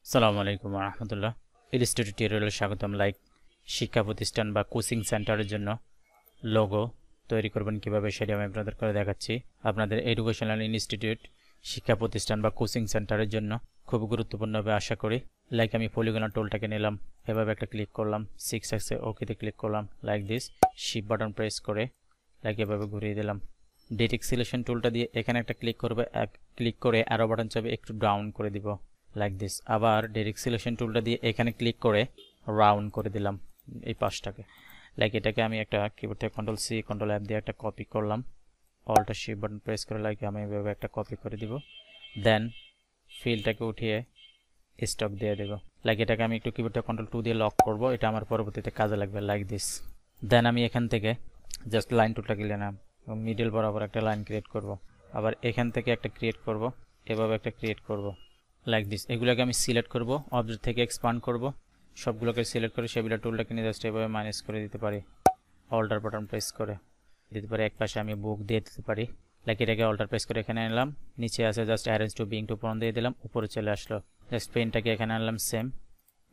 আসসালামু আলাইকুম ওয়া রাহমাতুল্লাহ। ইলাস্ট্রেটর টিউটোরিয়ালে স্বাগতম। শিক্ষা প্রতিষ্ঠান বা কোচিং সেন্টারের জন্য লোগো তৈরি করবেন কিভাবে সেটা আমি আপনাদের করে দেখাচ্ছি। আপনাদের এডুকেশনাল ইনস্টিটিউট শিক্ষা প্রতিষ্ঠান বা কোচিং সেন্টারের জন্য খুব গুরুত্বপূর্ণ হবে আশা করি। আমি পলিগন টুলটাকে নিলাম, এভাবে একটা ক্লিক করলাম, 6 অ্যাক্সে ওকেতে ক্লিক করলাম, দিস শিফট বাটন প্রেস করে এভাবে ঘুরিয়ে দিলাম। ডিরেক্ট সিলেকশন টুলটা দিয়ে এখানে একটা ক্লিক করবে, ক্লিক করে অ্যারো বাটন চাপে একটু ডাউন করে দিব দিস। আবার ডাইরেক্ট সিলেকশন টুলটা দিয়ে এখানে ক্লিক করে রাউন্ড করে দিলাম এই পাশটাকে। এটাকে আমি একটা কিবোর্ড থেকে কন্ট্রোল সি কন্ট্রোল এফ দিয়ে একটা কপি করলাম, অল্টার শিফট বাটন প্রেস করে আমি এভাবে একটা কপি করে দিব। দেন ফিলটাকে উঠিয়ে স্টক দিয়ে দেবো। এটাকে আমি একটু কিবোর্ড থেকে কন্ট্রোল 2 দিয়ে লক করব, এটা আমার পরবর্তীতে কাজে লাগবে দিস। দেন আমি এখান থেকে জাস্ট লাইন টুলটা গিলে নাম এবং মিডল বরাবর একটা লাইন ক্রিয়েট করব। আবার এখান থেকে একটা ক্রিয়েট করব, এভাবে একটা ক্রিয়েট করব দিস। এগুলোকে আমি সিলেক্ট করব, অবজেক্ট থেকে এক্সপান্ড করব, সবগুলোকে সিলেক্ট করে সেগুলো টুলটাকে নিয়ে জাস্ট এভাবে মাইনাস করে দিতে পারি, অল্টার বাটন প্রেস করে দিতে পারি। এক পাশে আমি বুক দিয়ে দিতে পারি। এটাকে অল্টার প্রেস করে এখানে আনলাম, নিচে আছে জাস্ট অ্যারেঞ্জ টু বিং টু পূরণ দিয়ে দিলাম, উপরে চলে আসলো। জাস্ট পেনটাকে এখানে আনলাম, সেম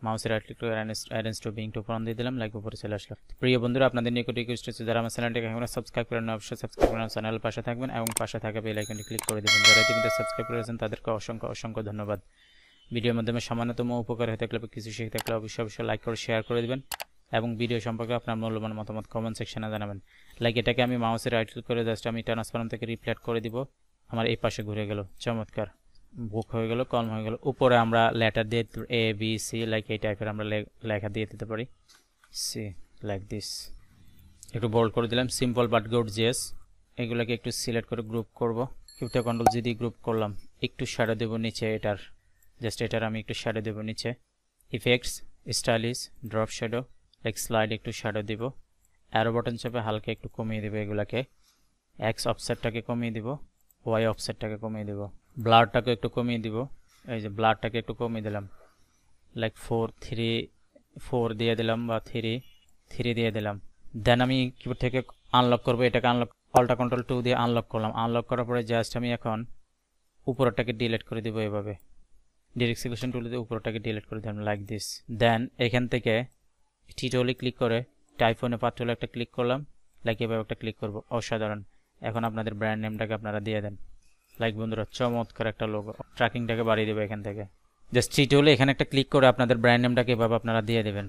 মাউসের রাইট ক্লিক করে অ্যারেঞ্জ টু বিং টু পূরণ দিয়ে দিলাম, উপরে চলে আসলো। প্রিয় বন্ধুরা, আপনাদের নিকট রিকোয়েস্ট হচ্ছে যারা আমার চ্যানেলটাকে এখনো সাবস্ক্রাইব করেন না অবশ্যই সাবস্ক্রাইব করেন, চ্যানেলের পাশে থাকবেন এবং পাশে থাকা বেল আইকনটি ক্লিক করে দেবেন। যারা ইতিমধ্যে সাবস্ক্রাইব করেছেন তাদেরকে অসংখ্য অসংখ্য ধন্যবাদ। ভিডিওর মাধ্যমে সামান্যতম উপকার হয়ে থাকলে কিছু শিখে থাকলে অবশ্যই লাইক করে শেয়ার করে দেবেন এবং ভিডিও সম্পর্কে আপনার মূল্যবান মতামত কমেন্ট সেকশনে জানাবেন। এটাকে আমি মাউসের রাইট ক্লিক করে জাস্ট আমি ট্রান্সফর্ম থেকে রিফ্লেক্ট করে দিব, আমার এই পাশে ঘুরে গেল, চমৎকার। বুক হয়ে গেল, কলম হয়ে গেল। উপরে আমরা লেটার দিয়ে এ বি সি এই টাইপের আমরা লেখা দিয়ে দিতে পারি, সি দিস। একটু বোল্ড করে দিলাম, সিম্পল বাট গর্জিয়াস। এগুলোকে একটু সিলেক্ট করে গ্রুপ করব, কিবোর্ডে কন্ট্রোল জি দিয়ে গ্রুপ করলাম। একটু শ্যাডো দেবো নিচে, এটার আমি একটু শ্যাডো দেবো নিচে। Effects, stylish, drop shadow, slide একটু শ্যাডো দিব। অ্যারো বাটন চাপে হালকা একটু কমিয়ে দেবো এগুলাকে। এক্স অফসেটটাকে কমিয়ে দিব, ওয়াই অফসেটটাকে কমিয়ে দিব, ব্লারটাকে একটু কমিয়ে দিব। এই যে ব্লারটাকে একটু কমিয়ে দিলাম, 4 দিয়ে দিলাম বা 3 দিয়ে দিলাম। দেন আমি কিবোর্ড থেকে আনলক করবো, এটাকে আনলক অল্টা কন্ট্রোল 2 দিয়ে আনলক করলাম। আনলক করার পরে জাস্ট আমি এখন উপরটাকে ডিলিট করে দিব, এভাবে ডিরেক্ট সিলেকশন টুল দিয়ে উপরটাকে ডিলিট করে দিলাম দিস। দেন এখান থেকে টিটোলে ক্লিক করে টাইফোনে পার্টুলে একটা ক্লিক করলাম, এভাবে একটা ক্লিক করব। অসাধারণ। এখন আপনাদের ব্র্যান্ড নেমটাকে আপনারা দিয়ে দেন। বন্ধুরা, চমৎকার একটা লোগো। ট্র্যাকিংটাকে বাড়িয়ে দেবে এখান থেকে। জাস্ট টিটোলে এখানে একটা ক্লিক করে আপনাদের ব্র্যান্ড নেমটাকে এভাবে আপনারা দিয়ে দেবেন।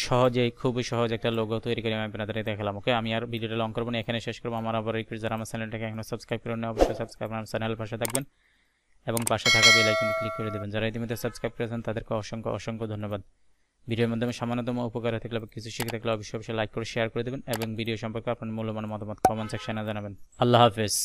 সহজেই, খুবই সহজ একটা লোগো তৈরি করে আমি আপনাদের দেখালাম। ওকে, আমি আর ভিডিওটা লং করবো না, এখানে শেষ করবো। আমার আবার রিকোয়েস্ট, যারা আমার চ্যানেলটাকে এখনো সাবস্ক্রাইব করেন না অবশ্যই সাবস্ক্রাইব আমার চ্যানেলের পাশে থাকবেন এবং পাশে থাকা বেল আইকনে ক্লিক করে দেবেন। যারা ইতিমধ্যে সাবস্ক্রাইব করেছেন তাদেরকে অসংখ্য অসংখ্য ধন্যবাদ। ভিডিওর মাধ্যমে সামান্যতম উপকার হয়ে থাকলে কিছু শিখে থাকলে অবশ্যই লাইক করে শেয়ার করে দেবেন এবং ভিডিও সম্পর্কে আপনার মূল্যবান মতামত কমেন্ট সেকশনে জানাবেন। আল্লাহ হাফেজ।